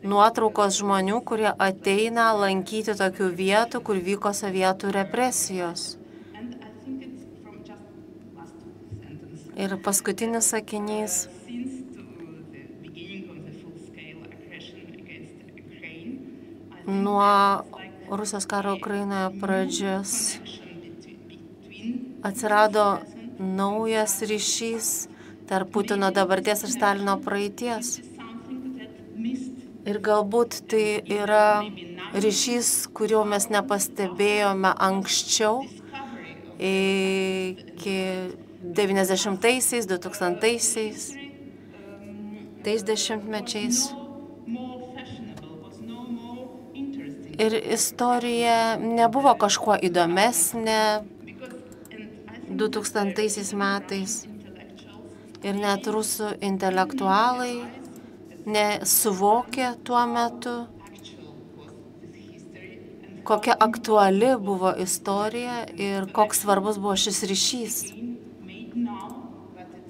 nuotraukos žmonių, kurie ateina lankyti tokių vietų, kur vyko sovietų represijos. Ir paskutinis sakinys. Nuo Rusijos karo Ukrainoje pradžios atsirado naujas ryšys tarp Putino dabarties ir Stalino praeities. Ir galbūt tai yra ryšys, kurio mes nepastebėjome anksčiau, iki 90-aisiais, 2000-aisiais, tais dešimtmečiais. Ir istorija nebuvo kažkuo įdomesnė 2000 metais. Ir net rusų intelektualai nesuvokė tuo metu, kokia aktuali buvo istorija ir koks svarbus buvo šis ryšys,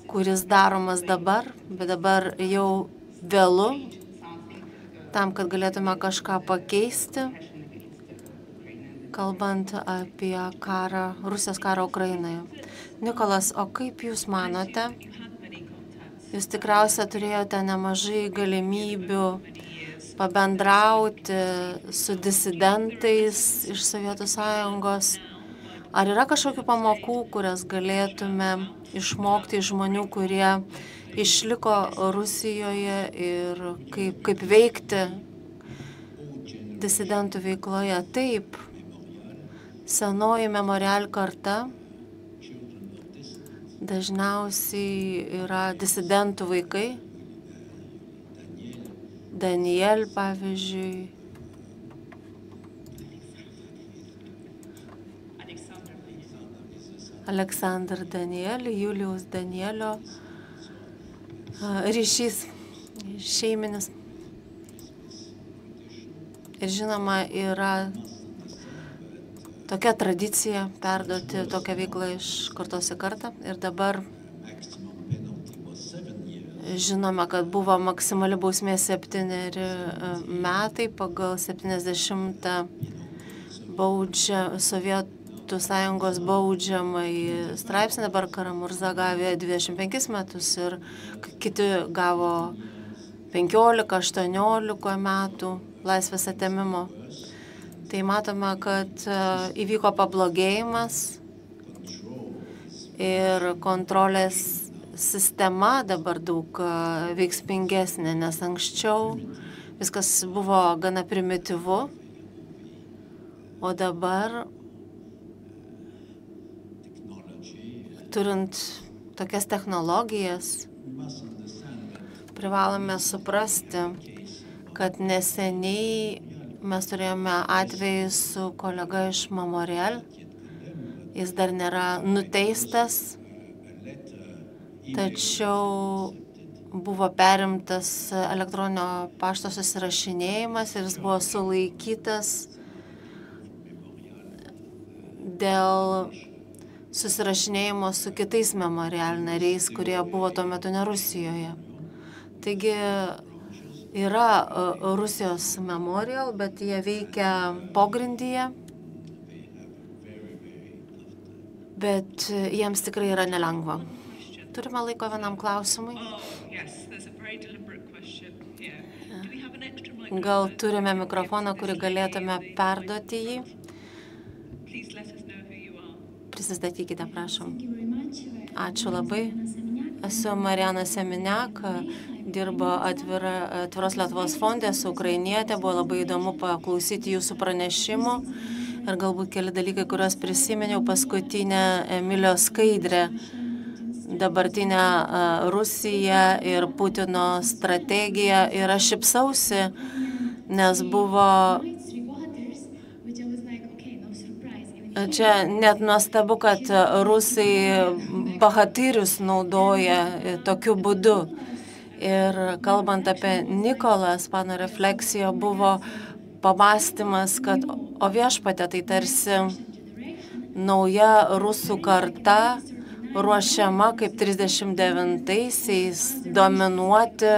kuris daromas dabar, bet dabar jau vėlu, tam, kad galėtume kažką pakeisti, kalbant apie karą, Rusijos karą Ukrainoje. Nikolas, o kaip Jūs manote? Jūs tikriausiai turėjote nemažai galimybių pabendrauti su disidentais iš Sovietų Sąjungos. Ar yra kažkokių pamokų, kurias galėtume išmokti iš žmonių, kurie išliko Rusijoje ir kaip veikti disidentų veikloje? Taip, senoji Memorial karta dažniausiai yra disidentų vaikai. Daniel, pavyzdžiui. Aleksandr Daniel, Julijaus Danielio ryšys šeiminis. Ir žinoma, yra tokia tradicija perduoti tokią veiklą iš kartos į kartą. Ir dabar žinome, kad buvo maksimali bausmė 7 metai pagal 70 Sovietų Sąjungos baudžiamąjį straipsnį. Dabar Karamurza gavė 25 metus ir kiti gavo 15-18 metų laisvės atėmimo. Tai matome, kad įvyko pablogėjimas ir kontrolės sistema dabar daug veiksmingesnė, nes anksčiau viskas buvo gana primityvu, o dabar, turint tokias technologijas, privalome suprasti, kad neseniai mes turėjome atvejį su kolega iš Memorial. Jis dar nėra nuteistas, tačiau buvo perimtas elektroninio pašto susirašinėjimas ir jis buvo sulaikytas dėl susirašinėjimo su kitais Memorial nariais, kurie buvo tuo metu ne Rusijoje. Taigi yra Rusijos Memorial, bet jie veikia pogrindyje, bet jiems tikrai yra nelengva. Turime laiko vienam klausimui. Gal turime mikrofoną, kurį galėtume perduoti jį? Prisistatykite, prašom. Ačiū labai. Esu Mariana Seminiak, dirbo Atviros Lietuvos fonde, esu ukrainietė, buvo labai įdomu paklausyti jūsų pranešimų ir galbūt keli dalykai, kuriuos prisiminiau, paskutinę Emilijos skaidrę, dabartinę Rusiją ir Putino strategiją, ir aš šypsausi, nes buvo čia net nuostabu, kad rusai bahatyrius naudoja tokiu būdu. Ir kalbant apie Nikolą, mano refleksija buvo pamąstymas, kad o viešpatė tai tarsi nauja rusų karta ruošiama kaip 39-aisiais dominuoti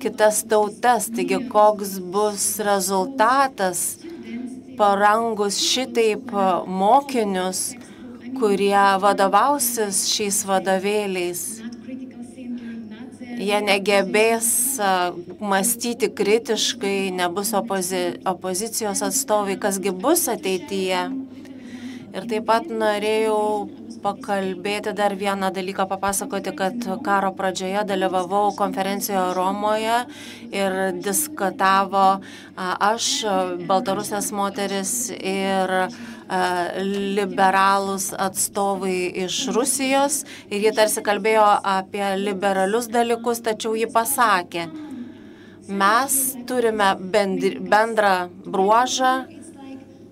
kitas tautas. Taigi koks bus rezultatas parangus šitaip mokinius, kurie vadovausis šiais vadovėliais. Jie negebės mąstyti kritiškai, nebus opozicijos atstovai, kasgi bus ateityje. Ir taip pat norėjau pakalbėti dar vieną dalyką, papasakoti, kad karo pradžioje dalyvavau konferencijoje Romoje ir diskutavo aš, baltarusės moteris ir liberalus atstovai iš Rusijos. Ir ji tarsi kalbėjo apie liberalius dalykus, tačiau ji pasakė, mes turime bendrą bruožą,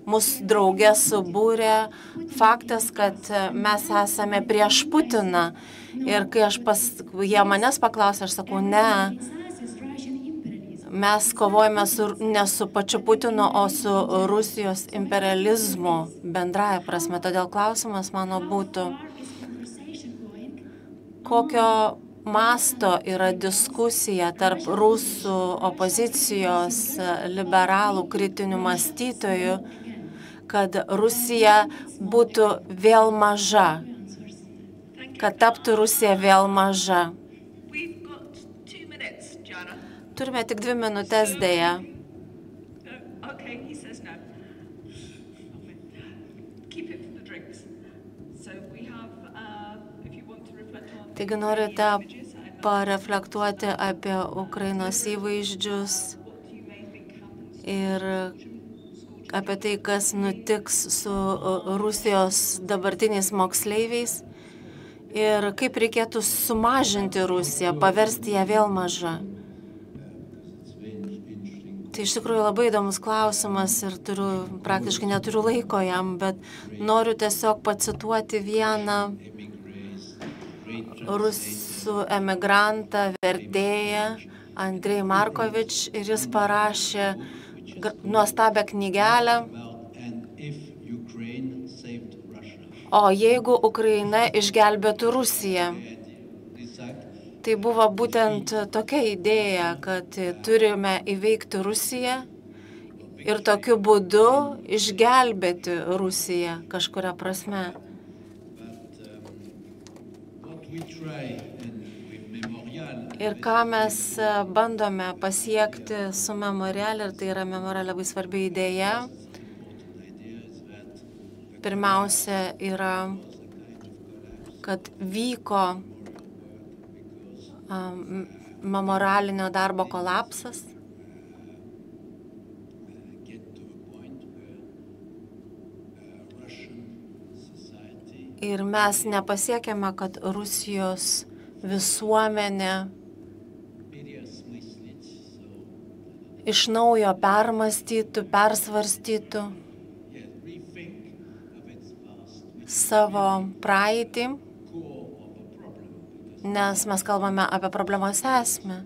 mus draugė subūrė faktas, kad mes esame prieš Putiną. Ir kai jie manęs paklausė, aš sakau, ne, mes kovojame ne su pačiu Putinu, o su Rusijos imperializmu bendraja prasme. Todėl klausimas mano būtų, kokio masto yra diskusija tarp rusų opozicijos, liberalų, kritinių mąstytojų, kad Rusija būtų vėl maža, kad taptų Rusija vėl maža. Turime tik 2 minutės dėja. Taigi norite pareflektuoti apie Ukrainos įvaizdžius ir apie tai, kas nutiks su Rusijos dabartiniais moksleiviais ir kaip reikėtų sumažinti Rusiją, paversti ją vėl mažą. Tai iš tikrųjų labai įdomus klausimas ir praktiškai neturiu laiko jam, bet noriu tiesiog pacituoti vieną rusų emigrantą, vertėją Andrei Markovič, ir jis parašė nuostabią knygelę. O jeigu Ukraina išgelbėtų Rusiją? Tai buvo būtent tokia idėja, kad turime įveikti Rusiją ir tokiu būdu išgelbėti Rusiją kažkuria prasme. Ir ką mes bandome pasiekti su Memorial, ir tai yra Memorial labai svarbi idėja. Pirmiausia yra, kad vyko memoralinio darbo kolapsas. Ir mes nepasiekėme, kad Rusijos visuomenė iš naujo permąstytų, persvarstytų savo praeitį, nes mes kalbame apie problemos esmę,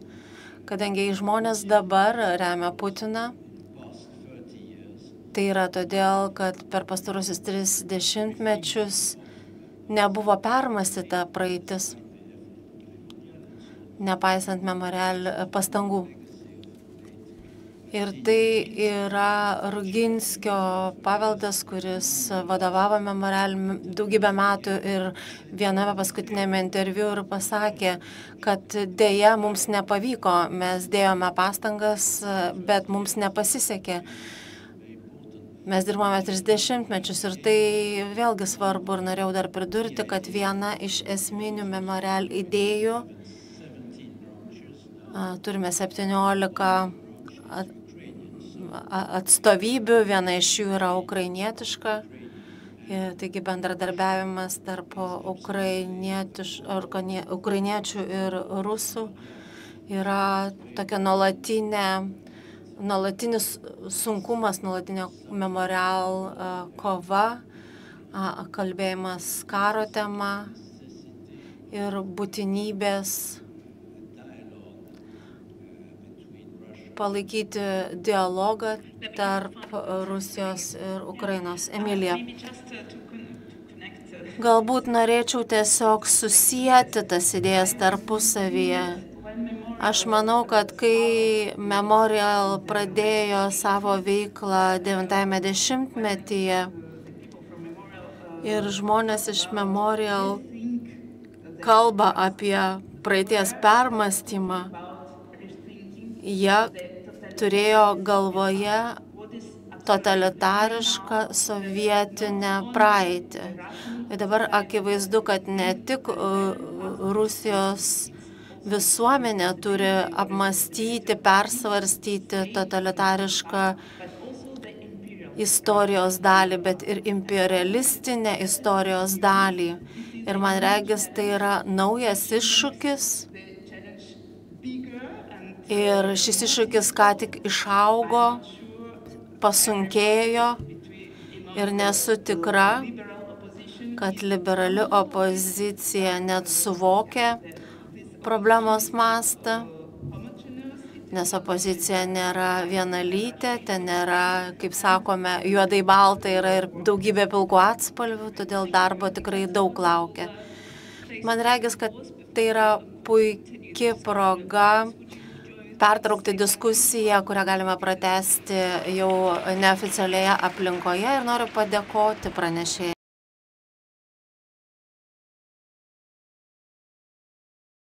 kadangi žmonės dabar remia Putiną. Tai yra todėl, kad per pastaruosius 30 mečius nebuvo permąstyta praeitis, nepaisant Memorial pastangų. Ir tai yra Ruginskio paveldas, kuris vadovavo Memorial daugybę metų ir viename paskutinėme interviu ir pasakė, kad dėja mums nepavyko, mes dėjome pastangas, bet mums nepasisekė. Mes dirbame 30 mečius ir tai vėlgi svarbu ir norėjau dar pridurti, kad viena iš esminių Memorial idėjų, turime 17 atstovybių, viena iš jų yra ukrainietiška, taigi bendradarbiavimas tarp ukrainiečių ir rusų yra tokia nuolatinis sunkumas, nuolatinė Memorial kova, kalbėjimas karo tema ir būtinybės palaikyti dialogą tarp Rusijos ir Ukrainos. Emilija, galbūt norėčiau tiesiog susijęti tas idėjas tarpusavyje. Aš manau, kad kai Memorial pradėjo savo veiklą 90-ame dešimtmetyje ir žmonės iš Memorial kalba apie praeities permąstymą, jie turėjo galvoje totalitarišką sovietinę praeitį. Dabar akivaizdu, kad ne tik Rusijos visuomenė turi apmastyti, persvarstyti totalitarišką istorijos dalį, bet ir imperialistinę istorijos dalį. Ir man regis, tai yra naujas iššūkis. Ir šis iššūkis ką tik išaugo, pasunkėjo ir nesu tikra, kad liberali opozicija net suvokia problemos mastą, nes opozicija nėra vienalytė, ten nėra, kaip sakome, juodai balta, yra ir daugybė pilkų atspalvių, todėl darbo tikrai daug laukia. Man regis, kad tai yra puikia proga pertraukti diskusiją, kurią galime pratęsti jau neoficialioje aplinkoje ir noriu padėkoti pranešėjai.